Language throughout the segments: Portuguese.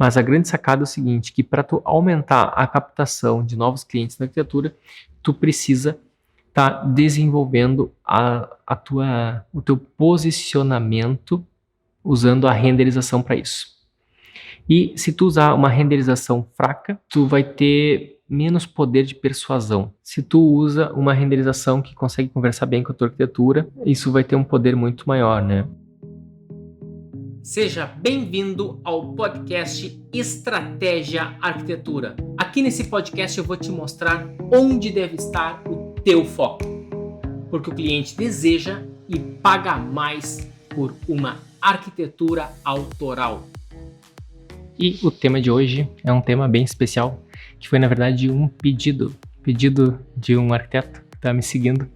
Mas a grande sacada é o seguinte, que para tu aumentar a captação de novos clientes na arquitetura, tu precisa estar desenvolvendo o teu posicionamento usando a renderização para isso. E se tu usar uma renderização fraca, tu vai ter menos poder de persuasão. Se tu usa uma renderização que consegue conversar bem com a tua arquitetura, isso vai ter um poder muito maior, né? Seja bem-vindo ao podcast Estratégia Arquitetura. Aqui nesse podcast eu vou te mostrar onde deve estar o teu foco. Porque o cliente deseja e paga mais por uma arquitetura autoral. E o tema de hoje é um tema bem especial, que foi na verdade um pedido de um arquiteto que está me seguindo,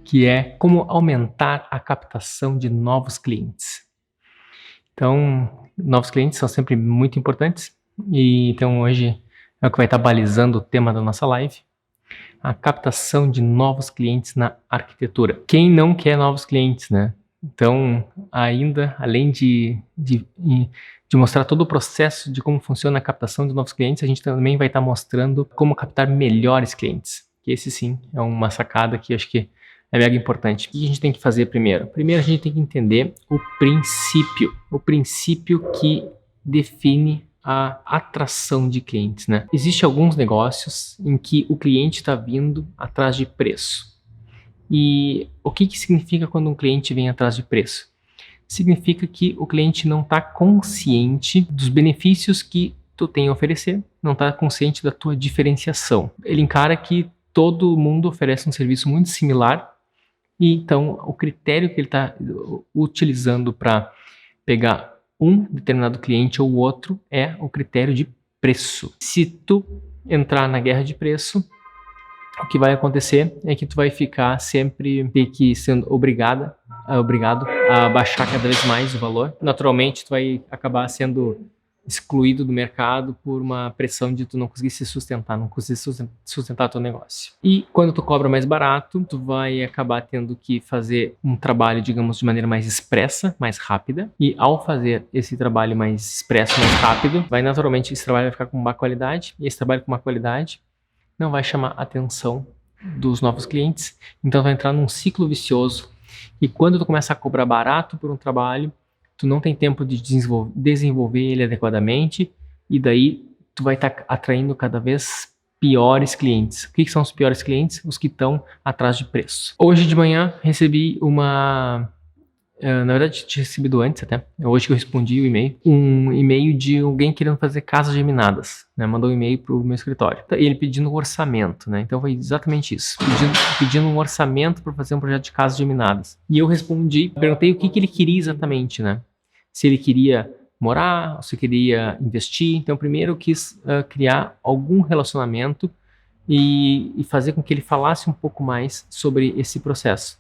que é como aumentar a captação de novos clientes. Então, novos clientes são sempre muito importantes, e então hoje é o que vai estar balizando o tema da nossa live, a captação de novos clientes na arquitetura. Quem não quer novos clientes, né? Então, ainda, além de mostrar todo o processo de como funciona a captação de novos clientes, a gente também vai estar mostrando como captar melhores clientes. Que esse sim é uma sacada que eu acho que é mega importante. O que a gente tem que fazer primeiro? Primeiro a gente tem que entender o princípio que define a atração de clientes, né? Existem alguns negócios em que o cliente está vindo atrás de preço. E o que significa quando um cliente vem atrás de preço? Significa que o cliente não está consciente dos benefícios que tu tem a oferecer, não está consciente da tua diferenciação. Ele encara que todo mundo oferece um serviço muito similar, e então o critério que ele está utilizando para pegar um determinado cliente ou outro é o critério de preço. Se tu entrar na guerra de preço, o que vai acontecer é que tu vai ficar sempre sendo obrigado a baixar cada vez mais o valor. Naturalmente, tu vai acabar sendo excluído do mercado por uma pressão de tu não conseguir se sustentar, não conseguir sustentar teu negócio. E quando tu cobra mais barato, tu vai acabar tendo que fazer um trabalho, digamos, de maneira mais expressa, mais rápida. E ao fazer esse trabalho mais expresso, mais rápido, naturalmente esse trabalho vai ficar com má qualidade. E esse trabalho com má qualidade não vai chamar a atenção dos novos clientes, então vai entrar num ciclo vicioso. E quando tu começa a cobrar barato por um trabalho, tu não tem tempo de desenvolver ele adequadamente, e daí tu vai estar atraindo cada vez piores clientes. O que são os piores clientes? Os que estão atrás de preço. Hoje de manhã recebi na verdade tinha recebido antes até, hoje que eu respondi um e-mail de alguém querendo fazer casas geminadas, né? Mandou um e-mail pro meu escritório, e ele pedindo um orçamento, né? Então foi exatamente isso, pedindo um orçamento para fazer um projeto de casas geminadas. E eu respondi, perguntei o que ele queria exatamente, né? Se ele queria morar, se queria investir. Então primeiro eu quis criar algum relacionamento e fazer com que ele falasse um pouco mais sobre esse processo,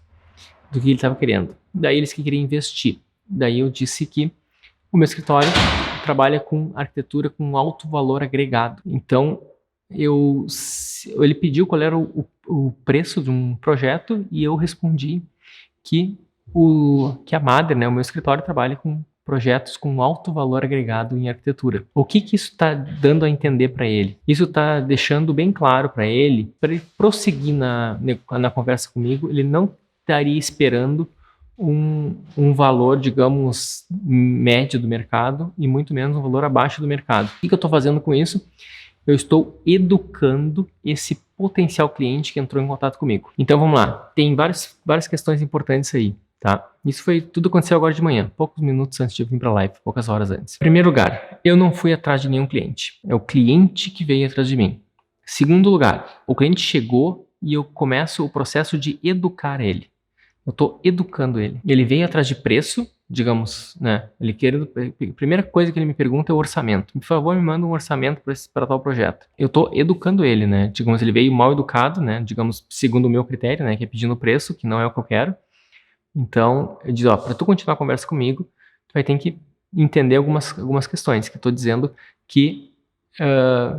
do que ele estava querendo. Daí eles que queriam investir. Daí eu disse que o meu escritório trabalha com arquitetura com alto valor agregado. Então ele pediu qual era o preço de um projeto, e eu respondi que a Mader, né, o meu escritório, trabalha com projetos com alto valor agregado em arquitetura. O que isso está dando a entender para ele? Isso está deixando bem claro para ele prosseguir na conversa comigo. Ele não estaria esperando um valor, digamos, médio do mercado, e muito menos um valor abaixo do mercado. O que eu estou fazendo com isso? Eu estou educando esse potencial cliente que entrou em contato comigo. Então vamos lá, tem várias questões importantes aí, tá? Tudo aconteceu agora de manhã, poucos minutos antes de eu vir para a live, poucas horas antes. Em primeiro lugar, eu não fui atrás de nenhum cliente, é o cliente que veio atrás de mim. Segundo lugar, o cliente chegou e eu começo o processo de educar ele. Eu estou educando ele. Ele veio atrás de preço, digamos, né? A primeira coisa que ele me pergunta é o orçamento. Por favor, me manda um orçamento para tal projeto. Eu estou educando ele, né? Digamos, ele veio mal educado, né? Digamos, segundo o meu critério, né? Que é pedindo preço, que não é o que eu quero. Então, eu digo, para tu continuar a conversa comigo, tu vai ter que entender algumas questões, que eu estou dizendo que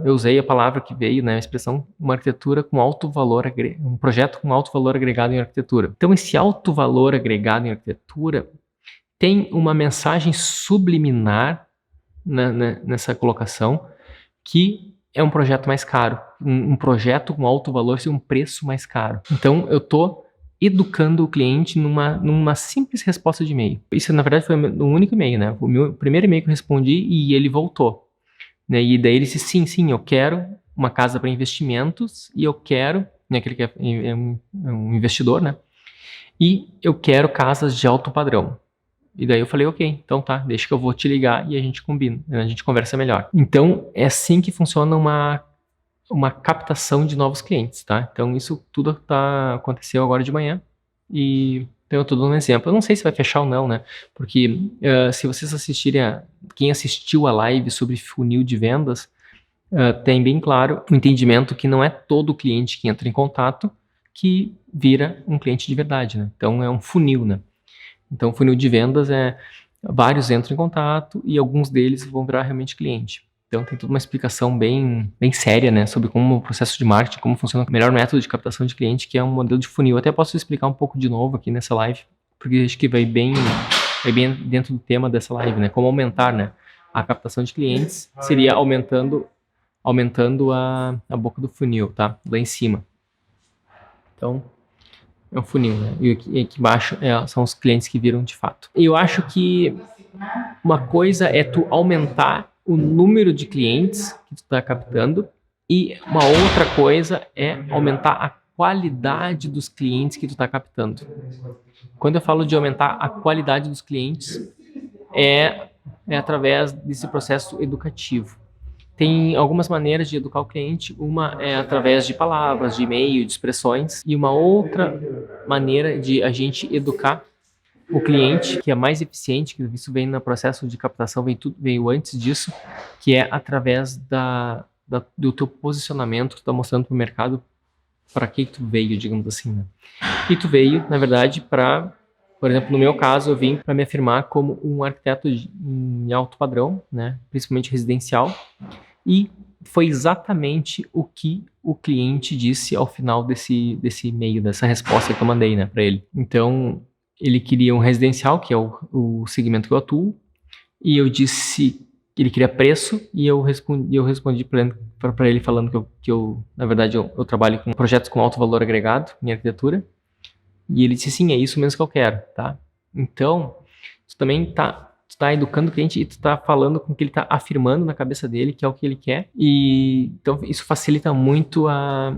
eu usei a palavra que veio, né, a expressão, uma arquitetura com alto valor, um projeto com alto valor agregado em arquitetura. Então esse alto valor agregado em arquitetura tem uma mensagem subliminar nessa colocação, que é um projeto mais caro. Um projeto com alto valor tem um preço mais caro. Então, eu estou educando o cliente numa simples resposta de e-mail. Isso, na verdade, foi o único e-mail, né? O meu primeiro e-mail que eu respondi e ele voltou. Né? E daí ele disse, sim, eu quero uma casa para investimentos e eu quero, né, que ele é um investidor, né? E eu quero casas de alto padrão. E daí eu falei, ok, então tá, deixa que eu vou te ligar e a gente combina, a gente conversa melhor. Então, é assim que funciona uma captação de novos clientes, tá? Então, isso tudo aconteceu agora de manhã e então eu tô dando um exemplo. Eu não sei se vai fechar ou não, né? Porque se vocês assistirem, quem assistiu a live sobre funil de vendas, tem bem claro o entendimento que não é todo cliente que entra em contato que vira um cliente de verdade, né? Então, é um funil, né? Então, funil de vendas vários entram em contato e alguns deles vão virar realmente cliente. Então, tem toda uma explicação bem séria, né, sobre como o processo de marketing, como funciona o melhor método de captação de cliente, que é um modelo de funil. Eu até posso explicar um pouco de novo aqui nessa live, porque acho que vai bem dentro do tema dessa live, né, como aumentar, né, a captação de clientes seria aumentando a boca do funil, tá, lá em cima. Então, é um funil, né? E aqui embaixo são os clientes que viram de fato. Eu acho que uma coisa é tu aumentar o número de clientes que tu está captando e uma outra coisa é aumentar a qualidade dos clientes que tu está captando. Quando eu falo de aumentar a qualidade dos clientes, é através desse processo educativo. Tem algumas maneiras de educar o cliente. Uma é através de palavras, de e-mail, de expressões. E uma outra maneira de a gente educar o cliente, que é mais eficiente, que isso vem no processo de captação, veio antes disso, que é através do teu posicionamento, que tu está mostrando para o mercado para que tu veio, digamos assim. Né? E tu veio, na verdade, por exemplo, no meu caso, eu vim para me afirmar como um arquiteto em alto padrão, né? Principalmente residencial. E foi exatamente o que o cliente disse ao final desse e-mail, dessa resposta que eu mandei, né, para ele. Então, ele queria um residencial, que é o segmento que eu atuo, e eu disse que ele queria preço, e eu respondi para ele falando que eu na verdade, eu trabalho com projetos com alto valor agregado em arquitetura, e ele disse, sim, é isso mesmo que eu quero, tá? Então, tu também tu tá educando o cliente e tu tá falando com o que ele tá afirmando na cabeça dele, que é o que ele quer. E então isso facilita muito a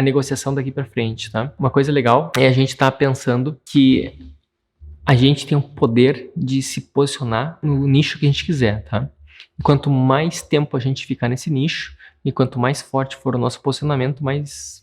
negociação daqui para frente, tá? Uma coisa legal é a gente estar pensando que a gente tem o poder de se posicionar no nicho que a gente quiser, tá? E quanto mais tempo a gente ficar nesse nicho e quanto mais forte for o nosso posicionamento, mais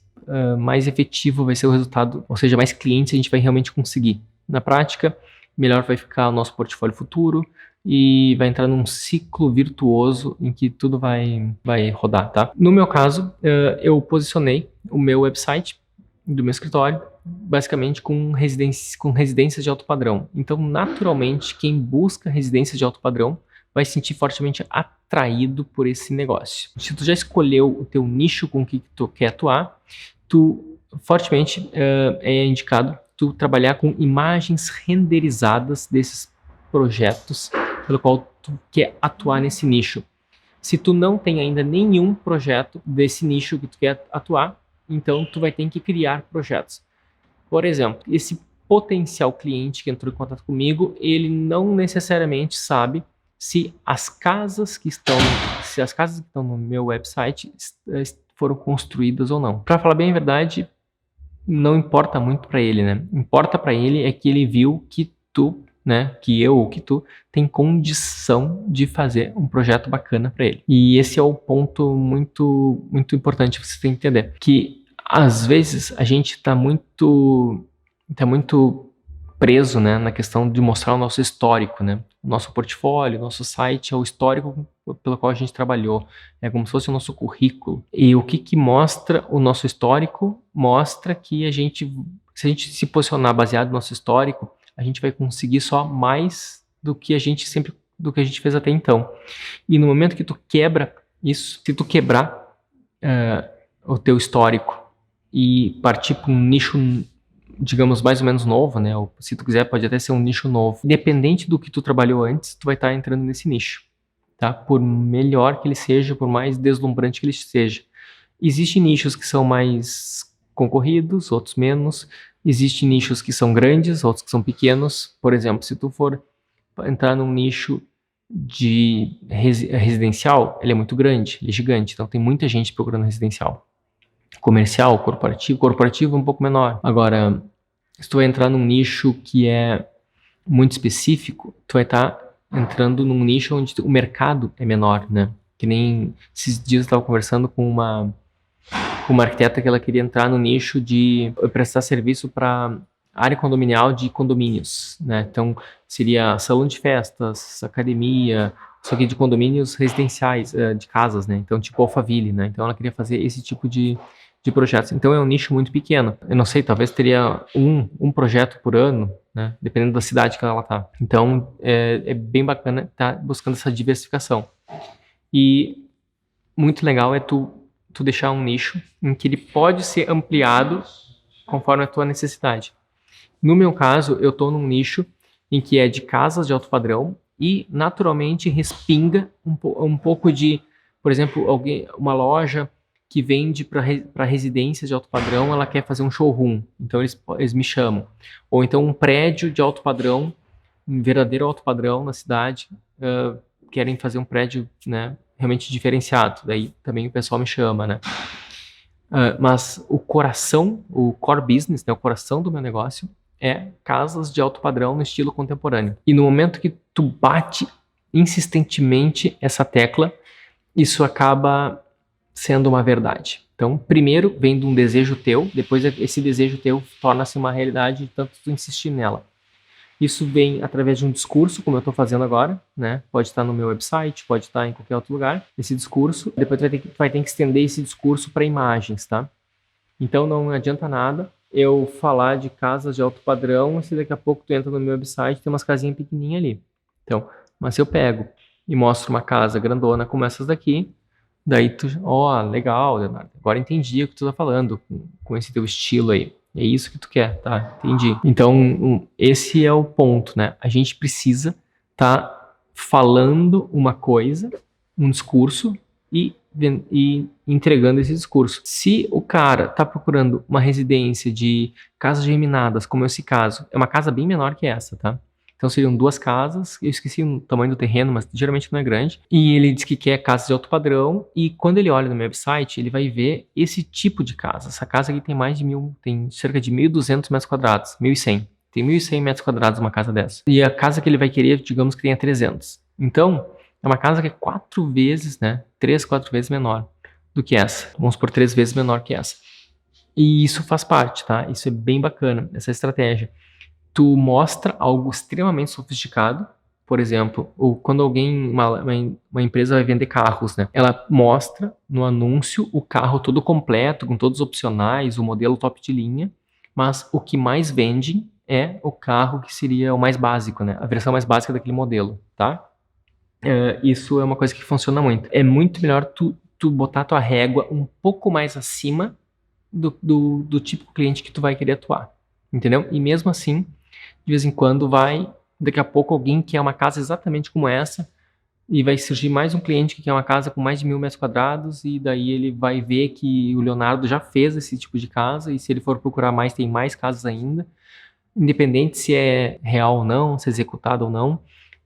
efetivo vai ser o resultado, ou seja, mais clientes a gente vai realmente conseguir. Na prática, melhor vai ficar o nosso portfólio futuro e vai entrar num ciclo virtuoso em que tudo vai rodar, tá? No meu caso, eu posicionei o meu website do meu escritório basicamente com residências de alto padrão. Então, naturalmente, quem busca residências de alto padrão vai se sentir fortemente atraído por esse negócio. Se tu já escolheu o teu nicho com que tu quer atuar, tu fortemente é indicado tu trabalhar com imagens renderizadas desses projetos pelo qual tu quer atuar nesse nicho. Se tu não tem ainda nenhum projeto desse nicho que tu quer atuar, então tu vai ter que criar projetos. Por exemplo, esse potencial cliente que entrou em contato comigo, ele não necessariamente sabe se as casas que estão no meu website foram construídas ou não. Para falar bem a verdade, não importa muito para ele, né? Importa para ele é que ele viu que tu, né, que eu ou que tu tem condição de fazer um projeto bacana para ele. E esse é o ponto muito muito importante que você tem que entender, que às vezes a gente está muito preso, né, na questão de mostrar o nosso histórico, né? O nosso portfólio, o nosso site é o histórico pelo qual a gente trabalhou. É como se fosse o nosso currículo. E o que mostra o nosso histórico? Mostra que se a gente se posicionar baseado no nosso histórico, a gente vai conseguir só mais do que a gente fez até então. E no momento que tu quebra isso, se tu quebrar o teu histórico e partir para um nicho, digamos, mais ou menos novo, né? Ou, se tu quiser, pode até ser um nicho novo. Independente do que tu trabalhou antes, tu vai estar entrando nesse nicho, tá? Por melhor que ele seja, por mais deslumbrante que ele seja. Existem nichos que são mais concorridos, outros menos. Existem nichos que são grandes, outros que são pequenos. Por exemplo, se tu for entrar num nicho de residencial, ele é muito grande, ele é gigante, então tem muita gente procurando residencial. Comercial, corporativo é um pouco menor. Agora, se tu vai entrar num nicho que é muito específico, tu vai estar entrando num nicho onde o mercado é menor, né? Que nem esses dias eu estava conversando com uma arquiteta que ela queria entrar no nicho de prestar serviço para área condominial de condomínios, né? Então, seria salão de festas, academia, só que de condomínios residenciais, de casas, né? Então, tipo Alphaville, né? Então, ela queria fazer esse tipo de projetos. Então, é um nicho muito pequeno. Eu não sei, talvez teria um projeto por ano, né? Dependendo da cidade que ela tá. Então, é bem bacana estar buscando essa diversificação. E muito legal é tu deixar um nicho em que ele pode ser ampliado conforme a tua necessidade. No meu caso, eu estou num nicho em que é de casas de alto padrão e naturalmente respinga um pouco de, por exemplo, uma loja que vende para residências de alto padrão, ela quer fazer um showroom, então eles me chamam. Ou então um prédio de alto padrão, um verdadeiro alto padrão na cidade, querem fazer um prédio, né, realmente diferenciado, daí também o pessoal me chama, né. Mas o coração, o core business, né, o coração do meu negócio é casas de alto padrão no estilo contemporâneo. E no momento que tu bate insistentemente essa tecla, isso acaba sendo uma verdade. Então, primeiro vem de um desejo teu, depois esse desejo teu torna-se uma realidade de tanto tu insistir nela. Isso vem através de um discurso, como eu estou fazendo agora, né? Pode estar no meu website, pode estar em qualquer outro lugar, esse discurso. Depois tu vai ter que estender esse discurso para imagens, tá? Então não adianta nada eu falar de casas de alto padrão se daqui a pouco tu entra no meu website e tem umas casinhas pequenininhas ali. Então, mas se eu pego e mostro uma casa grandona como essas daqui, daí tu, legal, Leonardo, agora entendi o que tu tá falando com esse teu estilo aí. É isso que tu quer, tá? Entendi. Então, esse é o ponto, né? A gente precisa tá falando uma coisa, um discurso e entregando esse discurso. Se o cara tá procurando uma residência de casas geminadas, como esse caso, é uma casa bem menor que essa, tá? Então seriam 2 casas, eu esqueci o tamanho do terreno, mas geralmente não é grande. E ele diz que quer casas de alto padrão, e quando ele olha no meu website, ele vai ver esse tipo de casa. Essa casa aqui tem tem cerca de 1.200 metros quadrados, 1.100. Tem 1.100 metros quadrados uma casa dessa. E a casa que ele vai querer, digamos que tenha 300. Então, é uma casa que é 4 vezes, né, 3, 4 vezes menor do que essa. Vamos por 3 vezes menor que essa. E isso faz parte, tá? Isso é bem bacana, essa estratégia. Tu mostra algo extremamente sofisticado, por exemplo, ou quando uma empresa vai vender carros, né? Ela mostra no anúncio o carro todo completo, com todos os opcionais, o modelo top de linha, mas o que mais vende é o carro que seria o mais básico, né? A versão mais básica daquele modelo, tá? Isso é uma coisa que funciona muito. É muito melhor tu botar tua régua um pouco mais acima do tipo de cliente que tu vai querer atuar, entendeu? E mesmo assim, de vez em quando daqui a pouco alguém quer uma casa exatamente como essa, e vai surgir mais um cliente que quer uma casa com mais de 1.000 metros quadrados, e daí ele vai ver que o Leonardo já fez esse tipo de casa, e se ele for procurar mais, tem mais casas ainda, independente se é real ou não, se é executado ou não.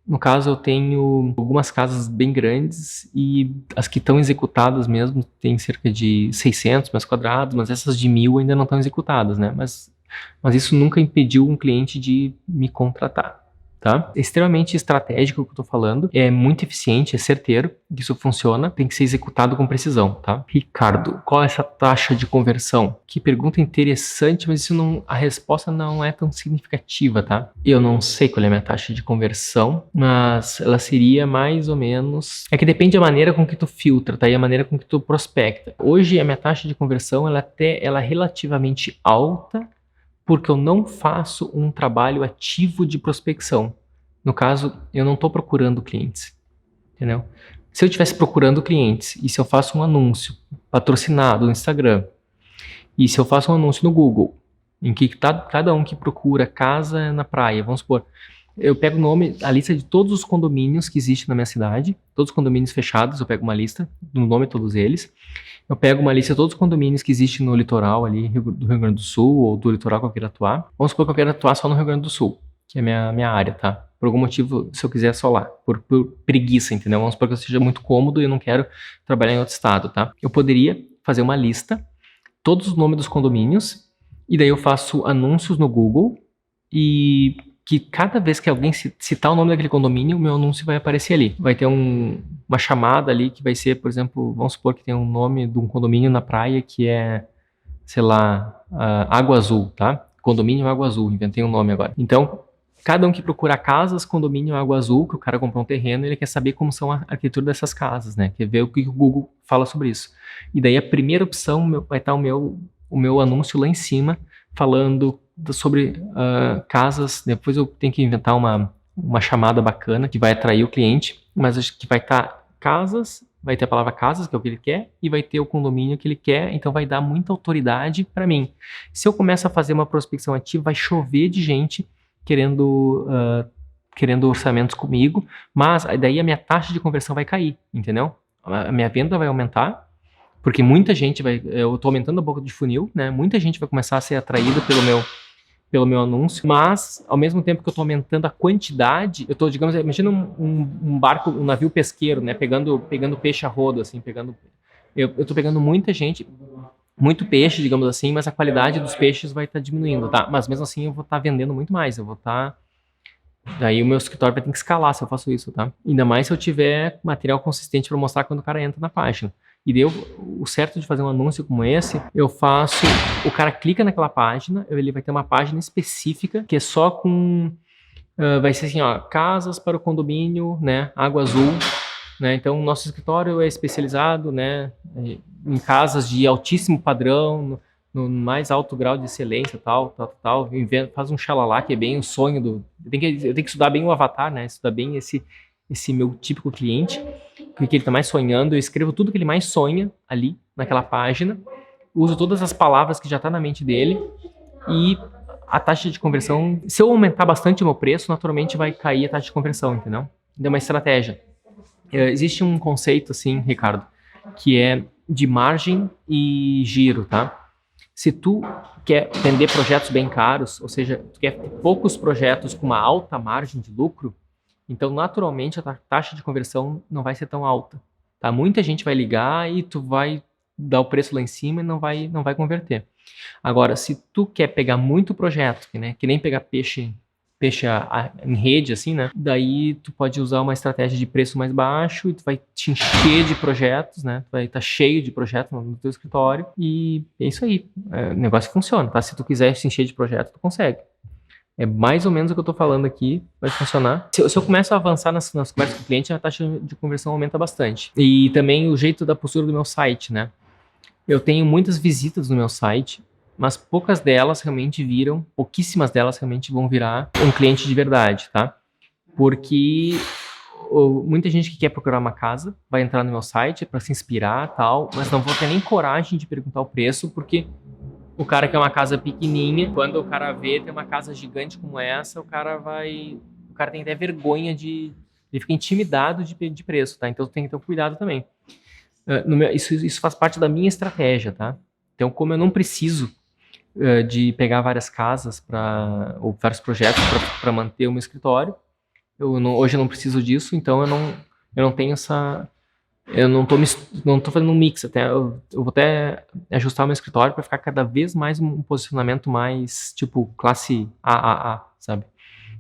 No caso, eu tenho algumas casas bem grandes, e as que estão executadas mesmo tem cerca de 600 metros quadrados, mas essas de 1.000 ainda não estão executadas, né? Mas isso nunca impediu um cliente de me contratar, tá? É extremamente estratégico o que eu tô falando, é muito eficiente, é certeiro, isso funciona, tem que ser executado com precisão, tá? Ricardo, qual é essa taxa de conversão? Que pergunta interessante, mas a resposta não é tão significativa, tá? Eu não sei qual é a minha taxa de conversão, mas ela seria mais ou menos... É que depende da maneira com que tu filtra, tá? E a maneira com que tu prospecta. Hoje a minha taxa de conversão, ela é relativamente alta, porque eu não faço um trabalho ativo de prospecção. No caso, eu não estou procurando clientes, entendeu? Se eu estivesse procurando clientes, e se eu faço um anúncio patrocinado no Instagram, e se eu faço um anúncio no Google, em que cada um que procura casa na praia, vamos supor, Eu pego o nome, a lista de todos os condomínios que existem na minha cidade, todos os condomínios fechados, eu pego uma lista do nome de todos eles. Eu pego uma lista de todos os condomínios que existem no litoral ali do Rio Grande do Sul ou do litoral que eu queira atuar. Vamos supor que eu quero atuar só no Rio Grande do Sul, que é a minha área, tá? Por algum motivo, se eu quiser só lá, por preguiça, entendeu? Vamos supor que eu seja muito cômodo e eu não quero trabalhar em outro estado, tá? Eu poderia fazer uma lista, todos os nomes dos condomínios, e daí eu faço anúncios no Google e que cada vez que alguém citar o nome daquele condomínio, o meu anúncio vai aparecer ali. Vai ter uma chamada ali que vai ser, por exemplo, vamos supor que tem um nome de um condomínio na praia que é, sei lá, Água Azul, tá? Condomínio Água Azul, inventei um nome agora. Então, cada um que procura casas, condomínio Água Azul, que o cara comprou um terreno, ele quer saber como são a arquitetura dessas casas, né? Quer ver o que o Google fala sobre isso. E daí a primeira opção vai estar o meu anúncio lá em cima, falando sobre casas. Depois eu tenho que inventar uma chamada bacana que vai atrair o cliente, mas acho que vai estar casas, vai ter a palavra casas, que é o que ele quer, e vai ter o condomínio que ele quer, então vai dar muita autoridade para mim. Se eu começo a fazer uma prospecção ativa, vai chover de gente querendo orçamentos comigo, mas daí a minha taxa de conversão vai cair, entendeu? A minha venda vai aumentar, porque muita gente eu estou aumentando a boca de funil, né? Muita gente vai começar a ser atraída pelo meu anúncio, mas ao mesmo tempo que eu estou aumentando a quantidade, eu estou, digamos, imagina um barco, um navio pesqueiro, né? Pegando peixe a rodo, assim, eu estou pegando muita gente, muito peixe, digamos assim, mas a qualidade dos peixes vai estar diminuindo, tá? Mas mesmo assim eu vou estar vendendo muito mais, daí o meu escritório vai ter que escalar se eu faço isso, tá? Ainda mais se eu tiver material consistente para mostrar quando o cara entra na página. E daí o certo de fazer um anúncio como esse, o cara clica naquela página, ele vai ter uma página específica que é só com, vai ser assim, ó, casas para o condomínio, né, Água Azul, né? Então o nosso escritório é especializado, né, em casas de altíssimo padrão, no mais alto grau de excelência, tal, faz um xalalá que é bem o sonho eu tenho que estudar bem o avatar, né, estudar bem esse meu típico cliente, o que ele está mais sonhando, eu escrevo tudo que ele mais sonha ali naquela página, uso todas as palavras que já está na mente dele e a taxa de conversão, se eu aumentar bastante o meu preço, naturalmente vai cair a taxa de conversão, entendeu? Então é uma estratégia. Existe um conceito assim, Ricardo, que é de margem e giro, tá? Se tu quer vender projetos bem caros, ou seja, tu quer poucos projetos com uma alta margem de lucro, então naturalmente a taxa de conversão não vai ser tão alta, tá? Muita gente vai ligar e tu vai dar o preço lá em cima e não vai converter. Agora, se tu quer pegar muito projeto, né, que nem pegar peixe em rede, assim, né? Daí tu pode usar uma estratégia de preço mais baixo e tu vai te encher de projetos, né? Tu vai estar cheio de projetos no teu escritório e é isso aí. O negócio funciona, tá? Se tu quiser se encher de projetos, tu consegue. É mais ou menos o que eu tô falando aqui, vai funcionar. Se eu começo a avançar nas conversas com o cliente, a taxa de conversão aumenta bastante. E também o jeito da postura do meu site, né? Eu tenho muitas visitas no meu site, mas pouquíssimas delas realmente vão virar um cliente de verdade, tá? Porque muita gente que quer procurar uma casa vai entrar no meu site para se inspirar, tal, mas não vou ter nem coragem de perguntar o preço, porque o cara quer uma casa pequenininha, quando o cara vê tem uma casa gigante como essa, o cara tem até vergonha ele fica intimidado de preço, tá? Então tem que ter um cuidado também. Isso faz parte da minha estratégia, tá? Então, como eu não preciso de pegar várias casas ou vários projetos para manter o meu escritório, hoje eu não preciso disso, então eu não tenho essa... Eu não tô fazendo um mix, eu vou até ajustar o meu escritório para ficar cada vez mais um posicionamento mais, tipo, classe AAA, sabe?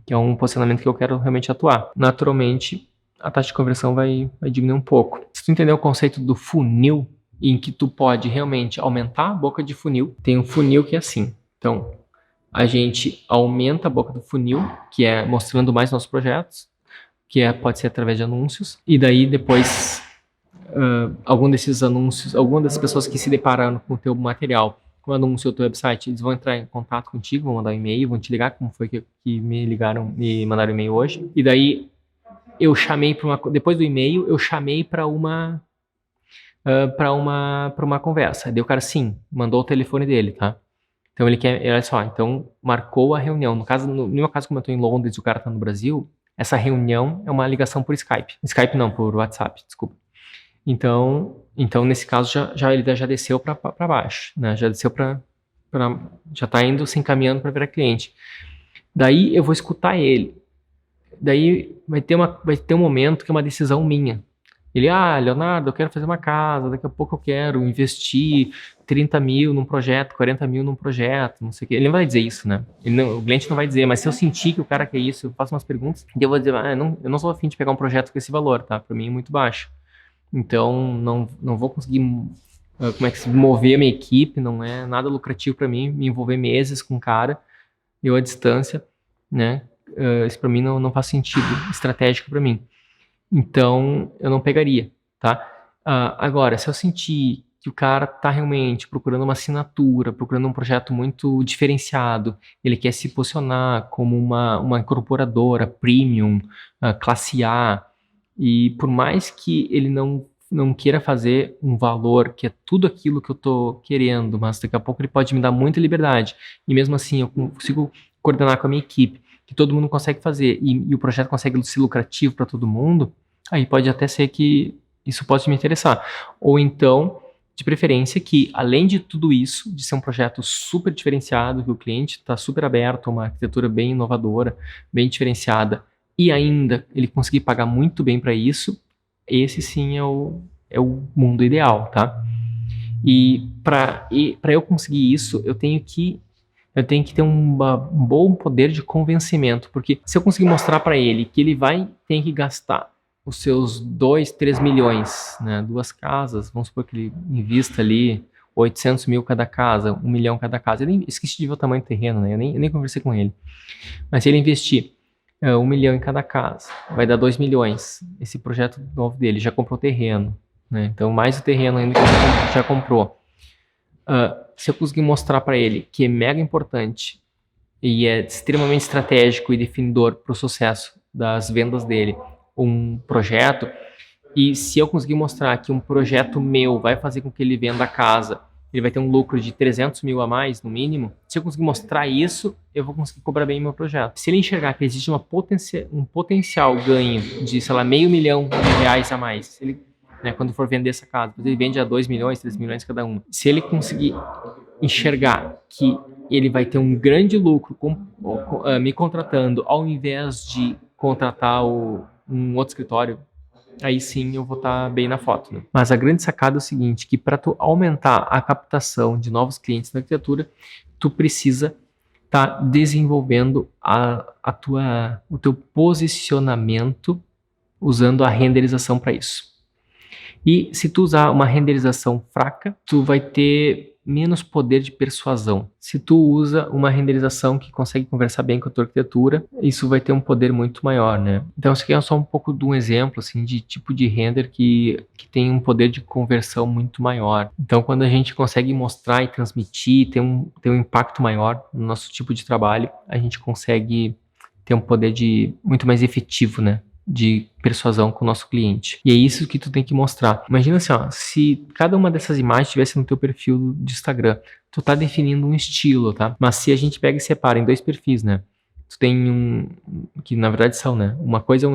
Que é um posicionamento que eu quero realmente atuar. Naturalmente, a taxa de conversão vai diminuir um pouco. Se tu entender o conceito do funil, em que tu pode realmente aumentar a boca de funil, tem um funil que é assim. Então, a gente aumenta a boca do funil, que é mostrando mais nossos projetos, pode ser através de anúncios, e daí depois algum desses anúncios, alguma das pessoas que se depararam com o teu material, com o anúncio do teu website, eles vão entrar em contato contigo, vão mandar um e-mail, vão te ligar, como foi que me mandaram um e-mail hoje, e daí eu chamei depois do e-mail, eu chamei para uma conversa. Daí o cara, sim, mandou o telefone dele, tá? Então ele quer, olha só, então marcou a reunião. No caso, no meu caso, como eu tô em Londres e o cara tá no Brasil, essa reunião é uma ligação por Skype. Skype não, por WhatsApp, desculpa. Então nesse caso ele já desceu para baixo, né? Já desceu já tá indo se encaminhando para virar cliente. Daí eu vou escutar ele. Daí vai ter um momento que é uma decisão minha. Ele, Leonardo, eu quero fazer uma casa, daqui a pouco eu quero investir 30 mil num projeto, 40 mil num projeto, não sei o quê. Ele não vai dizer isso, né? O cliente não vai dizer, mas se eu sentir que o cara quer isso, eu faço umas perguntas, e eu vou dizer, eu não sou afim de pegar um projeto com esse valor, tá? Para mim é muito baixo. Então, não vou conseguir, mover a minha equipe, não é nada lucrativo para mim, me envolver meses com o cara, eu à distância, né? Isso para mim não faz sentido estratégico para mim. Então, eu não pegaria, tá? Agora, se eu sentir que o cara tá realmente procurando uma assinatura, procurando um projeto muito diferenciado, ele quer se posicionar como uma incorporadora premium, classe A, e por mais que ele não queira fazer um valor que é tudo aquilo que eu tô querendo, mas daqui a pouco ele pode me dar muita liberdade, e mesmo assim eu consigo coordenar com a minha equipe, que todo mundo consegue fazer, e o projeto consegue ser lucrativo para todo mundo, aí pode até ser que isso pode me interessar. Ou então, de preferência, que além de tudo isso, de ser um projeto super diferenciado, que o cliente está super aberto a uma arquitetura bem inovadora, bem diferenciada, e ainda ele conseguir pagar muito bem para isso, esse sim é o mundo ideal, tá? E para eu conseguir isso, eu tenho que ter um bom poder de convencimento, porque se eu conseguir mostrar para ele que ele vai ter que gastar os seus 2, 3 milhões, né, 2 casas, vamos supor que ele invista ali 800 mil cada casa, 1 milhão cada casa, eu nem esqueci de ver o tamanho do terreno, né, eu nem conversei com ele, mas se ele investir 1 milhão em cada casa, vai dar 2 milhões, esse projeto novo dele, já comprou terreno, né, então mais o terreno ainda que ele já comprou. Se eu conseguir mostrar para ele que é mega importante e é extremamente estratégico e definidor para o sucesso das vendas dele, um projeto, e se eu conseguir mostrar que um projeto meu vai fazer com que ele venda a casa, ele vai ter um lucro de 300 mil a mais, no mínimo, se eu conseguir mostrar isso, eu vou conseguir cobrar bem meu projeto. Se ele enxergar que existe um potencial ganho de, sei lá, R$500 mil a mais, ele, né, quando for vender essa casa, ele vende a 2 milhões, 3 milhões cada uma. Se ele conseguir enxergar que ele vai ter um grande lucro me contratando, ao invés de contratar um outro escritório, aí sim eu vou estar bem na foto, né? Mas a grande sacada é o seguinte, que para tu aumentar a captação de novos clientes na arquitetura, tu precisa estar desenvolvendo o teu posicionamento usando a renderização para isso. E se tu usar uma renderização fraca, tu vai ter menos poder de persuasão. Se tu usa uma renderização que consegue conversar bem com a tua arquitetura, isso vai ter um poder muito maior, né? Então, isso aqui é só um pouco de um exemplo, assim, de tipo de render que tem um poder de conversão muito maior. Então, quando a gente consegue mostrar e transmitir, ter um impacto maior no nosso tipo de trabalho, a gente consegue ter um poder muito mais efetivo, né, de persuasão com o nosso cliente. E é isso que tu tem que mostrar. Imagina assim, se cada uma dessas imagens estivesse no teu perfil de Instagram, tu tá definindo um estilo, tá? Mas se a gente pega e separa em 2 perfis, né? Tu tem que na verdade são, né? Uma coisa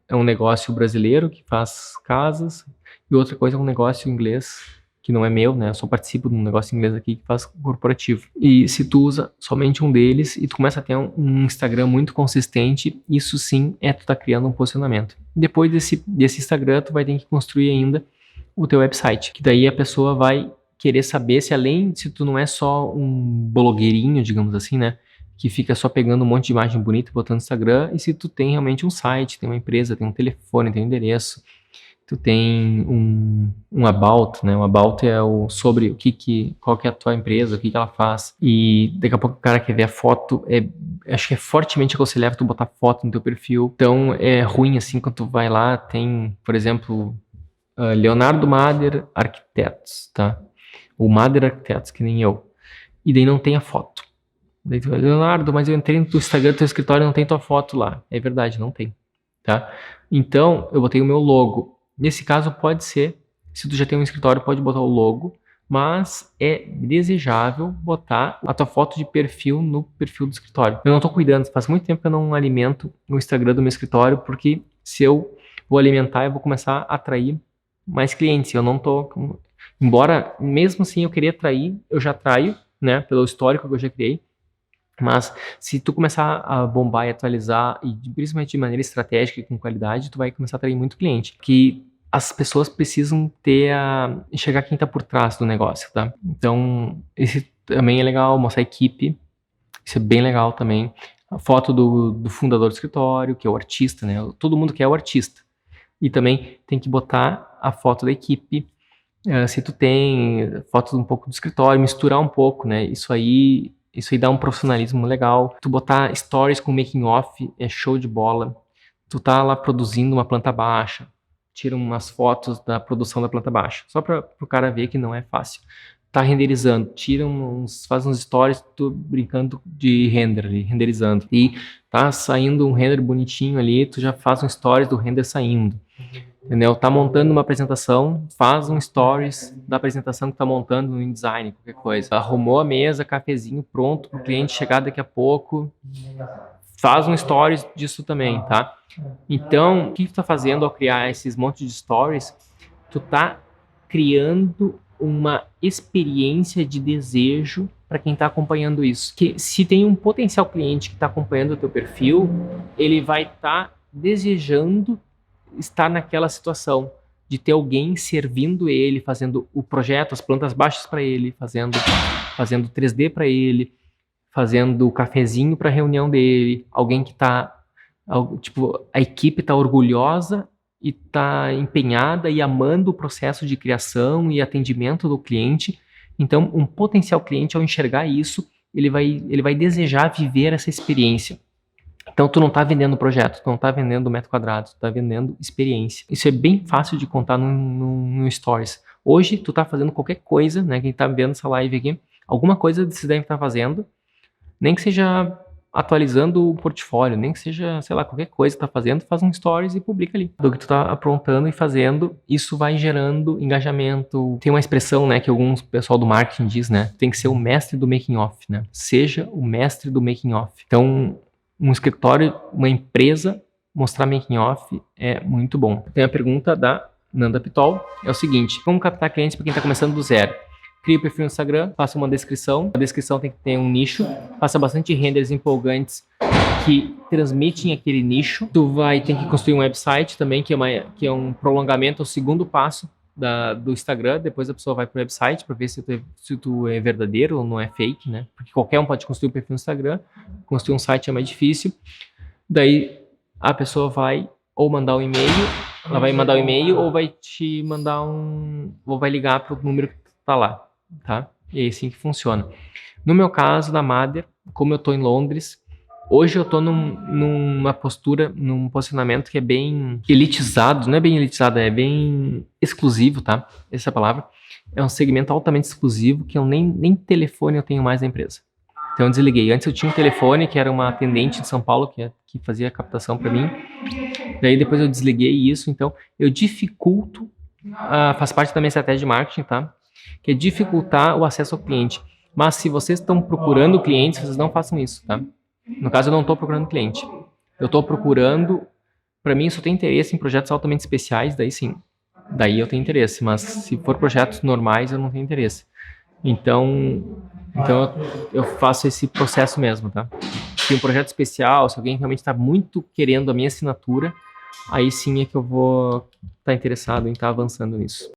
é um negócio brasileiro que faz casas e outra coisa é um negócio inglês que não é meu, né? Eu só participo de um negócio inglês aqui que faz corporativo. E se tu usa somente um deles e tu começa a ter um Instagram muito consistente, isso sim tu tá criando um posicionamento. Depois desse Instagram, tu vai ter que construir ainda o teu website, que daí a pessoa vai querer saber se tu não é só um blogueirinho, digamos assim, né? Que fica só pegando um monte de imagem bonita e botando no Instagram, e se tu tem realmente um site, tem uma empresa, tem um telefone, tem um endereço, tu tem um about, né? Um about é sobre qual que é a tua empresa, o que ela faz. E daqui a pouco o cara quer ver a foto. Acho que é fortemente aconselhável tu botar foto no teu perfil. Então é ruim assim quando tu vai lá, tem, por exemplo, Leonardo Mader Arquitetos, tá? Ou Mader Arquitetos, que nem eu. E daí não tem a foto. Daí tu vai, Leonardo, mas eu entrei no teu Instagram, no teu escritório, não tem tua foto lá. É verdade, não tem, tá? Então eu botei o meu logo. Nesse caso pode ser, se tu já tem um escritório, pode botar o logo, mas é desejável botar a tua foto de perfil no perfil do escritório. Eu não tô cuidando, faz muito tempo que eu não alimento o Instagram do meu escritório, porque se eu vou alimentar, eu vou começar a atrair mais clientes. Eu não tô... Embora, mesmo assim, eu queria atrair, eu já atraio, né, pelo histórico que eu já criei. Mas se tu começar a bombar e atualizar, e principalmente de maneira estratégica e com qualidade, tu vai começar a atrair muito cliente. Porque as pessoas precisam enxergar quem está por trás do negócio, tá? Então, esse também é legal, mostrar a equipe. Isso é bem legal também. A foto do fundador do escritório, que é o artista, né? Todo mundo quer o artista. E também tem que botar a foto da equipe. Se tu tem fotos um pouco do escritório, misturar um pouco, né? Isso aí dá um profissionalismo legal. Tu botar stories com making off é show de bola. Tu tá lá produzindo uma planta baixa, tira umas fotos da produção da planta baixa, só para o cara ver que não é fácil. Tá renderizando, faz uns stories, tu brincando de render ali, renderizando. E tá saindo um render bonitinho ali, tu já faz um stories do render saindo. Entendeu? Tá montando uma apresentação, faz um stories da apresentação que tá montando no InDesign, qualquer coisa. Arrumou a mesa, cafezinho pronto pro cliente chegar daqui a pouco. Faz um stories disso também, tá? Então, o que tu tá fazendo ao criar esses montes de stories? Tu tá criando uma experiência de desejo para quem está acompanhando isso. Que se tem um potencial cliente que está acompanhando o teu perfil, ele vai estar desejando estar naquela situação de ter alguém servindo ele, fazendo o projeto, as plantas baixas para ele, fazendo 3D para ele, fazendo o cafezinho para a reunião dele, alguém que está, tipo, a equipe está orgulhosa e está empenhada e amando o processo de criação e atendimento do cliente. Então, um potencial cliente, ao enxergar isso, ele vai desejar viver essa experiência. Então, tu não está vendendo projeto, tu não está vendendo metro quadrado, tu está vendendo experiência. Isso é bem fácil de contar no Stories. Hoje, tu está fazendo qualquer coisa, né? Quem está vendo essa live aqui, alguma coisa você deve estar fazendo, nem que seja atualizando o portfólio, nem que seja, sei lá, qualquer coisa que tá fazendo, faz um stories e publica ali. Do que tu tá aprontando e fazendo, isso vai gerando engajamento. Tem uma expressão, né, que alguns pessoal do marketing diz, né, tem que ser o mestre do making off, né? Seja o mestre do making off. Então, um escritório, uma empresa, mostrar making off é muito bom. Tem a pergunta da Nanda Pitol, é o seguinte: como captar clientes para quem está começando do zero? Crie o perfil no Instagram, faça uma descrição. A descrição tem que ter um nicho. Faça bastante renders empolgantes que transmitem aquele nicho. Tu vai ter que construir um website também, que é um prolongamento, o segundo passo do Instagram. Depois a pessoa vai para o website para ver se tu é verdadeiro ou não é fake, né? Porque qualquer um pode construir um perfil no Instagram. Construir um site é mais difícil. Daí a pessoa vai ou mandar um e-mail, ela vai mandar um e-mail ou vai te mandar ou vai ligar para o número que tá lá. Tá? E é assim que funciona. No meu caso, da Mader, como eu tô em Londres, hoje eu tô numa postura, num posicionamento que é bem elitizado, não é bem elitizado, é bem exclusivo, tá? Essa é a palavra. É um segmento altamente exclusivo que eu nem telefone eu tenho mais na empresa. Então eu desliguei. Antes eu tinha um telefone que era uma atendente de São Paulo que fazia a captação para mim. Daí depois eu desliguei isso, então eu dificulto, faz parte da minha estratégia de marketing, tá? Que é dificultar o acesso ao cliente. Mas se vocês estão procurando clientes, vocês não façam isso, tá? No caso, eu não estou procurando cliente. Eu estou procurando, para mim, só tem interesse em projetos altamente especiais, daí sim. Daí eu tenho interesse, mas se for projetos normais, eu não tenho interesse. Então eu faço esse processo mesmo, tá? Se um projeto especial, se alguém realmente está muito querendo a minha assinatura, aí sim é que eu vou estar interessado em estar avançando nisso.